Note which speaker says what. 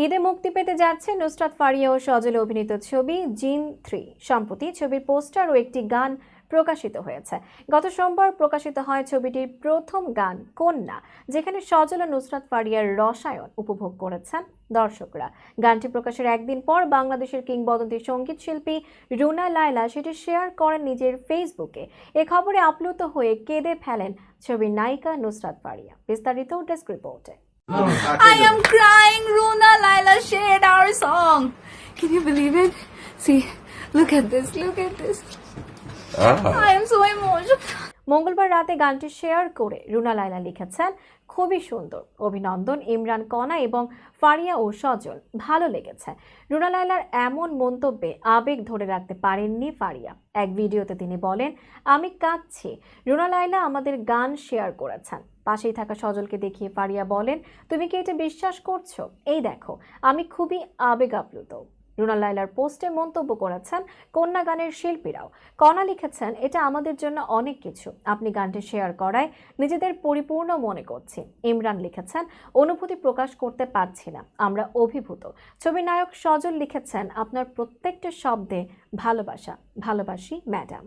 Speaker 1: ঈদে মুক্তি পেতে যাচ্ছে নুসরাত ফারিয়া ও সজল অভিনীত ছবি জিন 3। সম্প্রতি ছবির পোস্টার ও একটি গান প্রকাশিত হয়েছে। গত সোমবার প্রকাশিত হয় ছবিটির প্রথম গান কন্যা, যেখানে সজল ও নুসরাত ফারিয়ার রসায়ন উপভোগ করেছেন দর্শকরা। গানটি প্রকাশের একদিন পর বাংলাদেশের কিংবদন্তি সঙ্গীত শিল্পী রুনা লায়লা সেটি শেয়ার করেন নিজের ফেসবুকে। এ খবরে আপ্লুত হয়ে কেঁদে ফেলেন ছবির নায়িকা নুসরাত ফারিয়া। বিস্তারিত ডেস্ক রিপোর্টে।
Speaker 2: I am crying. Runa Laila shared our song. Can you believe it? See, look at this. Look at this. I am so emotional.
Speaker 1: মঙ্গলবার রাতে গানটি শেয়ার করে রুনা লায়লা লিখেছেন, খুবই সুন্দর, অভিনন্দন ইমরান কণা এবং ফারিয়া ও সজল, ভালো লেগেছে। রুনা লায়লার এমন মন্তব্যে আবেগ ধরে রাখতে পারেননি ফারিয়া। এক ভিডিওতে তিনি বলেন, আমি কাঁদছি। রুনা লায়লা আমাদের গান শেয়ার করেছেন। পাশেই থাকা সজলকে দেখিয়ে ফারিয়া বলেন, তুমি কি এটা বিশ্বাস করছো? এই দেখো, আমি খুবই আবেগ আপ্লুত। রুনা লায়লার পোস্টে মন্তব্য করেছেন কন্যা গানের শিল্পীরাও। কণা লিখেছেন, এটা আমাদের জন্য অনেক কিছু, আপনি গানটি শেয়ার করায় নিজেদের পরিপূর্ণ মনে করছি। ইমরান লিখেছেন, অনুভূতি প্রকাশ করতে পারছি না, আমরা অভিভূত। ছবির নায়ক সজল লিখেছেন, আপনার প্রত্যেকটা শব্দে ভালোবাসা, ভালোবাসি ম্যাডাম।